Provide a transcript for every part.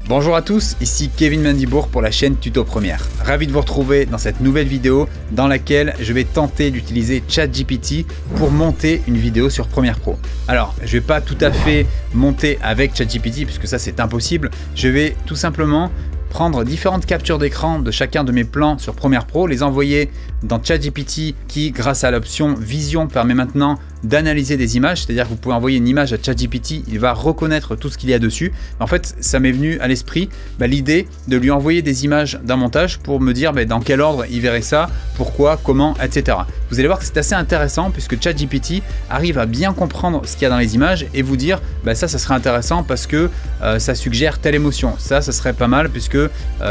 Bonjour à tous, ici Kevin Mandibourg pour la chaîne Tuto Première. Ravi de vous retrouver dans cette nouvelle vidéo dans laquelle je vais tenter d'utiliser ChatGPT pour monter une vidéo sur Premiere Pro. Alors, je vais pas tout à fait monter avec ChatGPT puisque ça c'est impossible. Je vais tout simplement prendre différentes captures d'écran de chacun de mes plans sur Premiere Pro, les envoyer dans ChatGPT qui, grâce à l'option Vision, permet maintenant d'analyser des images, c'est-à-dire que vous pouvez envoyer une image à ChatGPT, il va reconnaître tout ce qu'il y a dessus. En fait, ça m'est venu à l'esprit l'idée de lui envoyer des images d'un montage pour me dire dans quel ordre il verrait ça, pourquoi, comment, etc. Vous allez voir que c'est assez intéressant puisque ChatGPT arrive à bien comprendre ce qu'il y a dans les images et vous dire ça serait intéressant parce que ça suggère telle émotion, ça serait pas mal puisque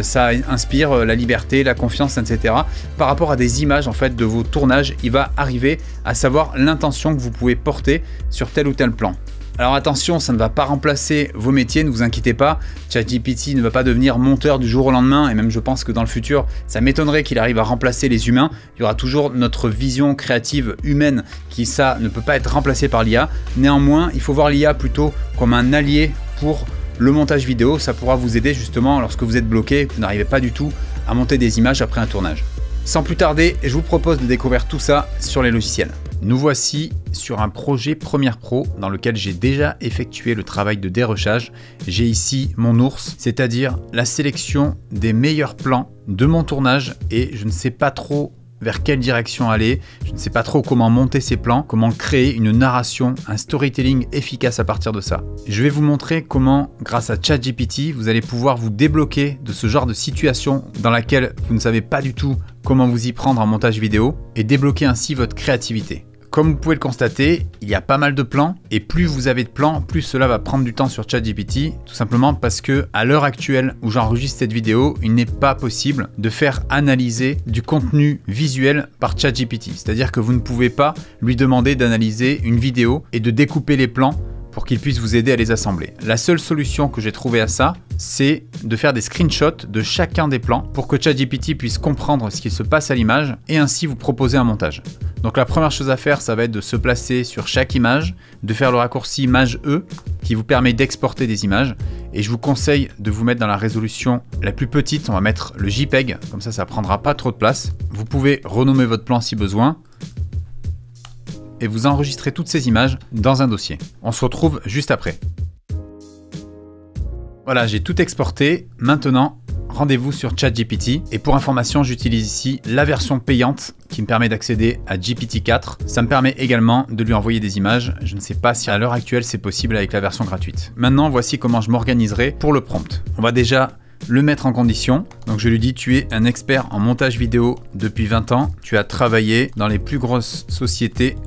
ça inspire la liberté, la confiance, etc. Par rapport à des images en fait de vos tournages, il va arriver à savoir l'intention que vous pouvez porter sur tel ou tel plan. Alors attention, ça ne va pas remplacer vos métiers, ne vous inquiétez pas, ChatGPT ne va pas devenir monteur du jour au lendemain et même je pense que dans le futur, ça m'étonnerait qu'il arrive à remplacer les humains. Il y aura toujours notre vision créative humaine qui ça ne peut pas être remplacé par l'IA. Néanmoins, il faut voir l'IA plutôt comme un allié pour le montage vidéo, ça pourra vous aider justement lorsque vous êtes bloqué, vous n'arrivez pas du tout à monter des images après un tournage. Sans plus tarder, je vous propose de découvrir tout ça sur les logiciels. Nous voici sur un projet Premiere Pro dans lequel j'ai déjà effectué le travail de dérochage. J'ai ici mon ours, c'est-à-dire la sélection des meilleurs plans de mon tournage et je ne sais pas trop vers quelle direction aller, je ne sais pas trop comment monter ces plans, comment créer une narration, un storytelling efficace à partir de ça. Je vais vous montrer comment, grâce à ChatGPT, vous allez pouvoir vous débloquer de ce genre de situation dans laquelle vous ne savez pas du tout comment vous y prendre en montage vidéo et débloquer ainsi votre créativité. Comme vous pouvez le constater, il y a pas mal de plans et plus vous avez de plans, plus cela va prendre du temps sur ChatGPT, tout simplement parce que à l'heure actuelle où j'enregistre cette vidéo, il n'est pas possible de faire analyser du contenu visuel par ChatGPT. C'est-à-dire que vous ne pouvez pas lui demander d'analyser une vidéo et de découper les plans pour qu'il puisse vous aider à les assembler. La seule solution que j'ai trouvée à ça, c'est de faire des screenshots de chacun des plans pour que ChatGPT puisse comprendre ce qui se passe à l'image et ainsi vous proposer un montage. Donc la première chose à faire, ça va être de se placer sur chaque image, de faire le raccourci Maj E qui vous permet d'exporter des images et je vous conseille de vous mettre dans la résolution la plus petite, on va mettre le JPEG, comme ça prendra pas trop de place. Vous pouvez renommer votre plan si besoin et vous enregistrez toutes ces images dans un dossier. On se retrouve juste après. Voilà, j'ai tout exporté. Maintenant, rendez-vous sur ChatGPT. Et pour information, j'utilise ici la version payante qui me permet d'accéder à GPT-4. Ça me permet également de lui envoyer des images. Je ne sais pas si à l'heure actuelle c'est possible avec la version gratuite. Maintenant, voici comment je m'organiserai pour le prompt. On va déjà le mettre en condition. Donc je lui dis, tu es un expert en montage vidéo depuis 20 ans. Tu as travaillé dans les plus grosses sociétés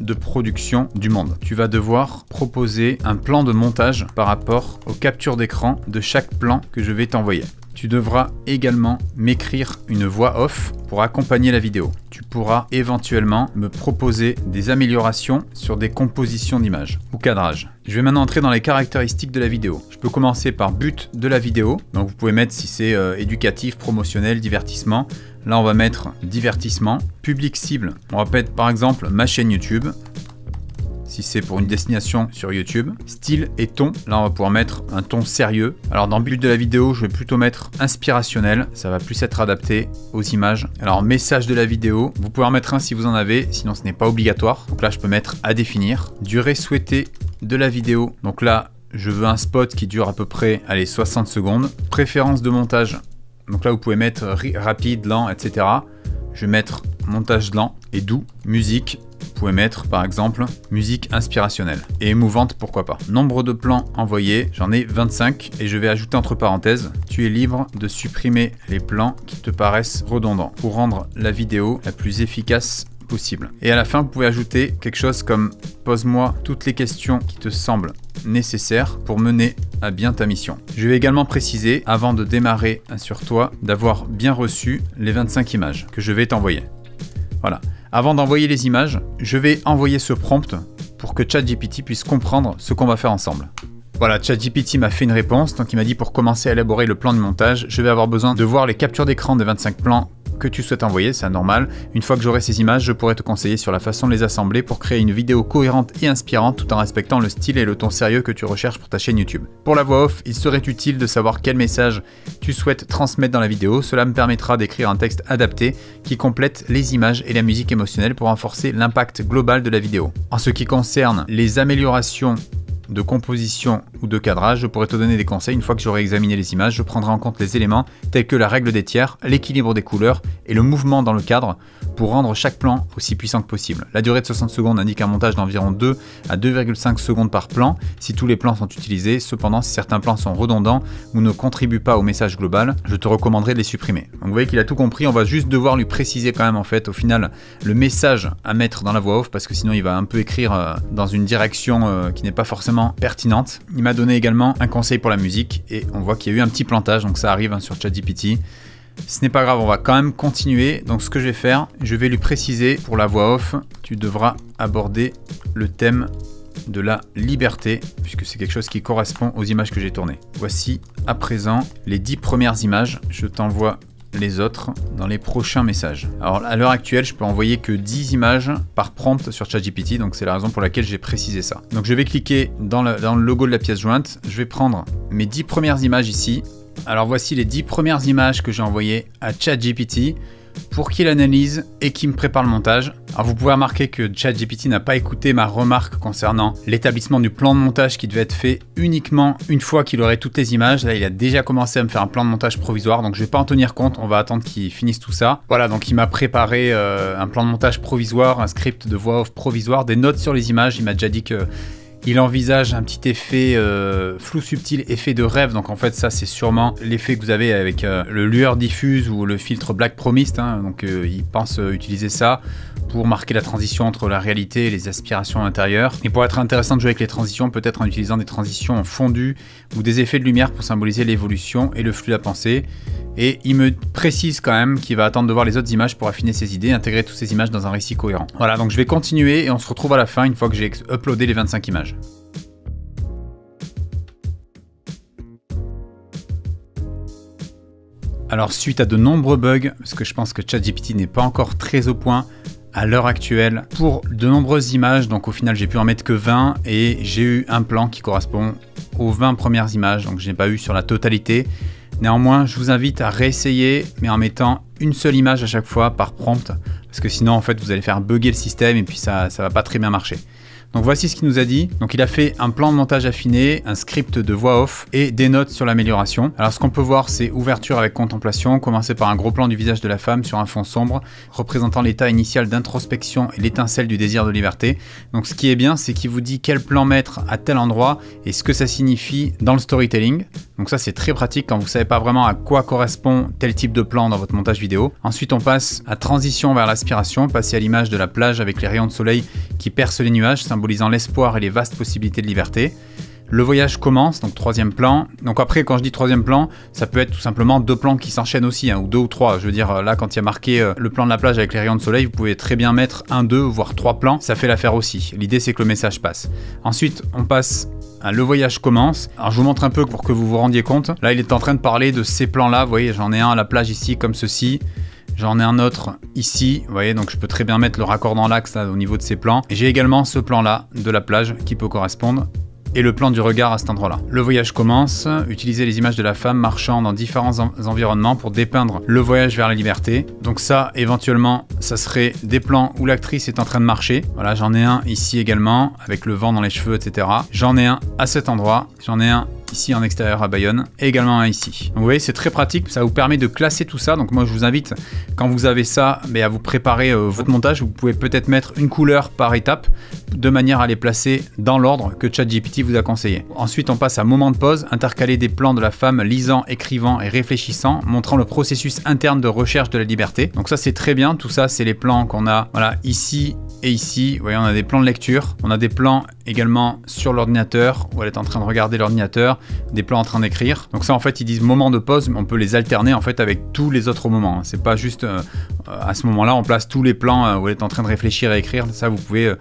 de production du monde. Tu vas devoir proposer un plan de montage par rapport aux captures d'écran de chaque plan que je vais t'envoyer. Tu devras également m'écrire une voix off pour accompagner la vidéo. Tu pourras éventuellement me proposer des améliorations sur des compositions d'images ou cadrage. Je vais maintenant entrer dans les caractéristiques de la vidéo. Je peux commencer par but de la vidéo. Donc vous pouvez mettre si c'est éducatif, promotionnel, divertissement. Là on va mettre divertissement. Public cible, on va mettre par exemple ma chaîne YouTube. Si c'est pour une destination sur YouTube. Style et ton, là on va pouvoir mettre un ton sérieux. Alors dans le but de la vidéo, je vais plutôt mettre inspirationnel, ça va plus être adapté aux images. Alors message de la vidéo, vous pouvez en mettre un si vous en avez, sinon ce n'est pas obligatoire. Donc là je peux mettre à définir. Durée souhaitée de la vidéo, donc là je veux un spot qui dure à peu près 60 secondes. Préférence de montage, donc là vous pouvez mettre rapide, lent, etc. Je vais mettre montage lent et doux. Musique, vous pouvez mettre par exemple musique inspirationnelle et émouvante, pourquoi pas. Nombre de plans envoyés, j'en ai 25 et je vais ajouter entre parenthèses, tu es libre de supprimer les plans qui te paraissent redondants pour rendre la vidéo la plus efficace possible. Et à la fin, vous pouvez ajouter quelque chose comme pose-moi toutes les questions qui te semblent nécessaires pour mener à bien ta mission. Je vais également préciser, avant de démarrer sur toi, d'avoir bien reçu les 25 images que je vais t'envoyer. Voilà. Avant d'envoyer les images, je vais envoyer ce prompt pour que ChatGPT puisse comprendre ce qu'on va faire ensemble. Voilà, ChatGPT m'a fait une réponse, donc il m'a dit pour commencer à élaborer le plan de montage, je vais avoir besoin de voir les captures d'écran des 25 plans que tu souhaites envoyer, c'est normal. Une fois que j'aurai ces images, je pourrai te conseiller sur la façon de les assembler pour créer une vidéo cohérente et inspirante tout en respectant le style et le ton sérieux que tu recherches pour ta chaîne YouTube. Pour la voix off, il serait utile de savoir quel message tu souhaites transmettre dans la vidéo. Cela me permettra d'écrire un texte adapté qui complète les images et la musique émotionnelle pour renforcer l'impact global de la vidéo. En ce qui concerne les améliorations de composition ou de cadrage, je pourrais te donner des conseils. Une fois que j'aurai examiné les images, je prendrai en compte les éléments tels que la règle des tiers, l'équilibre des couleurs et le mouvement dans le cadre pour rendre chaque plan aussi puissant que possible. La durée de 60 secondes indique un montage d'environ 2 à 2,5 secondes par plan si tous les plans sont utilisés. Cependant, si certains plans sont redondants ou ne contribuent pas au message global, je te recommanderais de les supprimer. Donc vous voyez qu'il a tout compris, on va juste devoir lui préciser quand même en fait au final le message à mettre dans la voix off parce que sinon il va un peu écrire dans une direction qui n'est pas forcément pertinente. Il m'a donné également un conseil pour la musique et on voit qu'il y a eu un petit plantage, donc ça arrive sur ChatGPT. Ce n'est pas grave, on va quand même continuer. Donc ce que je vais faire, je vais lui préciser pour la voix off, tu devras aborder le thème de la liberté, puisque c'est quelque chose qui correspond aux images que j'ai tournées. Voici à présent les 10 premières images, je t'envoie les autres dans les prochains messages. Alors à l'heure actuelle, je peux envoyer que 10 images par prompt sur ChatGPT, donc c'est la raison pour laquelle j'ai précisé ça. Donc je vais cliquer dans le logo de la pièce jointe, je vais prendre mes 10 premières images ici. Alors voici les 10 premières images que j'ai envoyées à ChatGPT pour qu'il analyse et qu'il me prépare le montage. Alors vous pouvez remarquer que ChatGPT n'a pas écouté ma remarque concernant l'établissement du plan de montage qui devait être fait uniquement une fois qu'il aurait toutes les images. Là il a déjà commencé à me faire un plan de montage provisoire, donc je vais pas en tenir compte, on va attendre qu'il finisse tout ça. Voilà, donc il m'a préparé un plan de montage provisoire, un script de voix off provisoire, des notes sur les images. Il m'a déjà dit que il envisage un petit effet flou subtil, effet de rêve. Donc en fait ça c'est sûrement l'effet que vous avez avec le lueur diffuse ou le filtre Black Promised, hein. Donc il pense utiliser ça pour marquer la transition entre la réalité et les aspirations intérieures. Et pour être intéressant de jouer avec les transitions, peut-être en utilisant des transitions fondues ou des effets de lumière pour symboliser l'évolution et le flux de la pensée. Et il me précise quand même qu'il va attendre de voir les autres images pour affiner ses idées, intégrer toutes ces images dans un récit cohérent. Voilà, donc je vais continuer et on se retrouve à la fin une fois que j'ai uploadé les 25 images. Alors suite à de nombreux bugs, parce que je pense que ChatGPT n'est pas encore très au point à l'heure actuelle pour de nombreuses images, donc au final j'ai pu en mettre que 20 et j'ai eu un plan qui correspond aux 20 premières images, donc je n'ai pas eu sur la totalité. Néanmoins, je vous invite à réessayer, mais en mettant une seule image à chaque fois par prompt, parce que sinon en fait vous allez faire bugger le système et puis ça va pas très bien marcher. Donc voici ce qu'il nous a dit. Donc il a fait un plan de montage affiné, un script de voix off et des notes sur l'amélioration. Alors ce qu'on peut voir, c'est ouverture avec contemplation, commencer par un gros plan du visage de la femme sur un fond sombre, représentant l'état initial d'introspection et l'étincelle du désir de liberté. Donc ce qui est bien, c'est qu'il vous dit quel plan mettre à tel endroit et ce que ça signifie dans le storytelling. Donc ça c'est très pratique quand vous ne savez pas vraiment à quoi correspond tel type de plan dans votre montage vidéo. Ensuite on passe à transition vers l'aspiration, passer à l'image de la plage avec les rayons de soleil qui percent les nuages, symbolisant l'espoir et les vastes possibilités de liberté. Le voyage commence, donc troisième plan. Donc après, quand je dis troisième plan, ça peut être tout simplement deux plans qui s'enchaînent aussi, hein, ou deux ou trois. Je veux dire, là, quand il y a marqué le plan de la plage avec les rayons de soleil, vous pouvez très bien mettre un, deux, voire trois plans. Ça fait l'affaire aussi. L'idée, c'est que le message passe. Ensuite, on passe à le voyage commence. Alors, je vous montre un peu pour que vous vous rendiez compte. Là, il est en train de parler de ces plans-là. Vous voyez, j'en ai un à la plage ici, comme ceci. J'en ai un autre ici, vous voyez, donc je peux très bien mettre le raccord dans l'axe au niveau de ces plans. Et j'ai également ce plan-là de la plage qui peut correspondre et le plan du regard à cet endroit-là. Le voyage commence, utiliser les images de la femme marchant dans différents environnements pour dépeindre le voyage vers la liberté. Donc ça, éventuellement, ça serait des plans où l'actrice est en train de marcher. Voilà, j'en ai un ici également, avec le vent dans les cheveux, etc. J'en ai un à cet endroit, j'en ai un ici en extérieur à Bayonne, et également un ici. Donc vous voyez, c'est très pratique, ça vous permet de classer tout ça. Donc moi je vous invite, quand vous avez ça, à vous préparer votre montage. Vous pouvez peut-être mettre une couleur par étape, de manière à les placer dans l'ordre que ChatGPT vous a conseillé. Ensuite on passe à moment de pause, intercaler des plans de la femme lisant, écrivant et réfléchissant, montrant le processus interne de recherche de la liberté. Donc ça c'est très bien, tout ça c'est les plans qu'on a, voilà, ici et ici. Vous voyez, on a des plans de lecture, on a des plans également sur l'ordinateur, où elle est en train de regarder l'ordinateur, des plans en train d'écrire. Donc ça en fait ils disent moment de pause, mais on peut les alterner en fait avec tous les autres moments. C'est pas juste à ce moment-là on place tous les plans où elle est en train de réfléchir et écrire. Ça vous pouvez,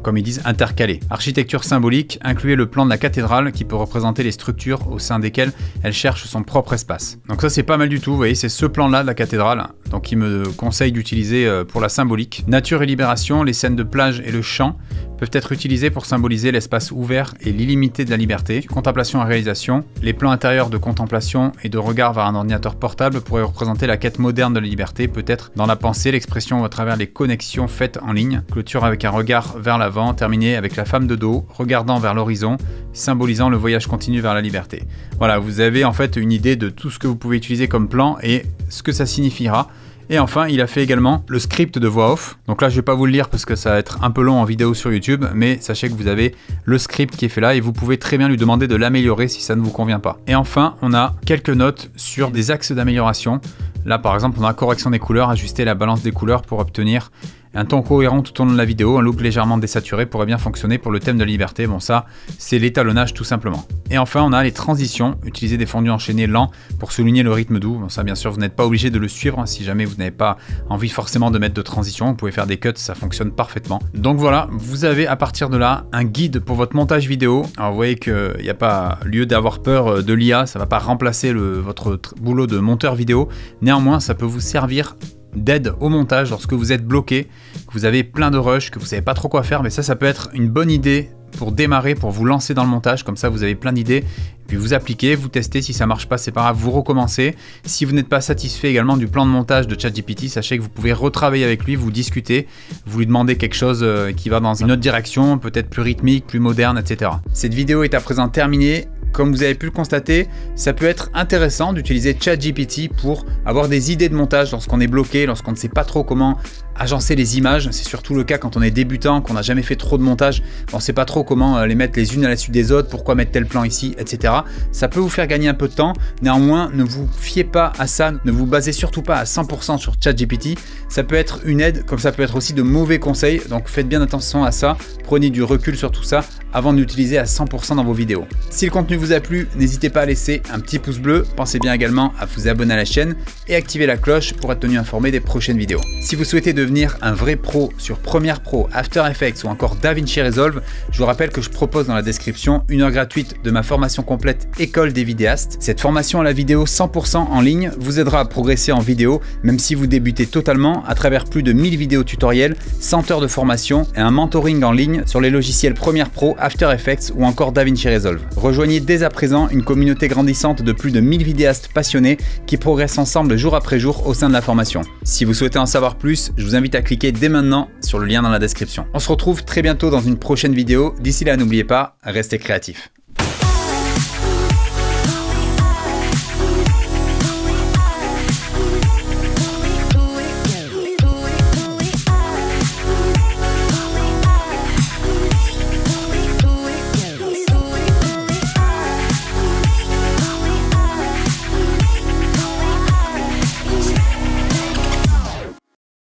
comme ils disent, intercaler. Architecture symbolique, incluez le plan de la cathédrale qui peut représenter les structures au sein desquelles elle cherche son propre espace. Donc ça c'est pas mal du tout, vous voyez, c'est ce plan-là de la cathédrale. donc il me conseille d'utiliser pour la symbolique. Nature et libération, les scènes de plage et le chant peuvent être utilisés pour symboliser l'espace ouvert et l'illimité de la liberté. Contemplation et réalisation, les plans intérieurs de contemplation et de regard vers un ordinateur portable pourraient représenter la quête moderne de la liberté, peut-être dans la pensée, l'expression ou à travers les connexions faites en ligne. Clôture avec un regard vers l'avant, terminé avec la femme de dos, regardant vers l'horizon, symbolisant le voyage continu vers la liberté. Voilà, vous avez en fait une idée de tout ce que vous pouvez utiliser comme plan et ce que ça signifiera. Et enfin, il a fait également le script de voix off. Donc là, je ne vais pas vous le lire parce que ça va être un peu long en vidéo sur YouTube, mais sachez que vous avez le script qui est fait là et vous pouvez très bien lui demander de l'améliorer si ça ne vous convient pas. Et enfin, on a quelques notes sur des axes d'amélioration. Là, par exemple, on a correction des couleurs, ajuster la balance des couleurs pour obtenir un ton cohérent tout au long de la vidéo. Un look légèrement désaturé pourrait bien fonctionner pour le thème de la liberté. Bon, ça, c'est l'étalonnage tout simplement. Et enfin, on a les transitions. Utiliser des fondus enchaînés lents pour souligner le rythme doux. Bon, ça, bien sûr, vous n'êtes pas obligé de le suivre. Si jamais vous n'avez pas envie forcément de mettre de transition, vous pouvez faire des cuts, ça fonctionne parfaitement. Donc voilà, vous avez à partir de là un guide pour votre montage vidéo. Alors vous voyez qu'il n'y a pas lieu d'avoir peur de l'IA. Ça ne va pas remplacer votre boulot de monteur vidéo. Néanmoins, ça peut vous servir d'aide au montage lorsque vous êtes bloqué, que vous avez plein de rush, que vous savez pas trop quoi faire, mais ça peut être une bonne idée pour démarrer, pour vous lancer dans le montage. Comme ça vous avez plein d'idées, puis vous appliquez, vous testez, si ça marche pas c'est pas grave, vous recommencez. Si vous n'êtes pas satisfait également du plan de montage de ChatGPT, sachez que vous pouvez retravailler avec lui, vous discutez, vous lui demandez quelque chose qui va dans une autre direction, peut-être plus rythmique, plus moderne, etc. Cette vidéo est à présent terminée. Comme vous avez pu le constater, ça peut être intéressant d'utiliser ChatGPT pour avoir des idées de montage lorsqu'on est bloqué, lorsqu'on ne sait pas trop comment agencer les images. C'est surtout le cas quand on est débutant, qu'on n'a jamais fait trop de montage, on ne sait pas trop comment les mettre les unes à la suite des autres, pourquoi mettre tel plan ici, etc. Ça peut vous faire gagner un peu de temps. Néanmoins, ne vous fiez pas à ça, ne vous basez surtout pas à 100% sur ChatGPT. Ça peut être une aide, comme ça peut être aussi de mauvais conseils, donc faites bien attention à ça, prenez du recul sur tout ça avant de l'utiliser à 100% dans vos vidéos. Si le contenu vous a plu, n'hésitez pas à laisser un petit pouce bleu, pensez bien également à vous abonner à la chaîne et activer la cloche pour être tenu informé des prochaines vidéos. Si vous souhaitez devenir un vrai pro sur Premiere Pro, After Effects ou encore DaVinci Resolve, je vous rappelle que je propose dans la description une heure gratuite de ma formation complète École des vidéastes. Cette formation à la vidéo 100% en ligne vous aidera à progresser en vidéo, même si vous débutez totalement, à travers plus de 1000 vidéos tutoriels, 100 heures de formation et un mentoring en ligne sur les logiciels Premiere Pro, After Effects ou encore DaVinci Resolve. Rejoignez dès à présent une communauté grandissante de plus de 1000 vidéastes passionnés qui progressent ensemble jour après jour au sein de la formation. Si vous souhaitez en savoir plus, je vous invite à cliquer dès maintenant sur le lien dans la description. On se retrouve très bientôt dans une prochaine vidéo. D'ici là, n'oubliez pas, restez créatifs.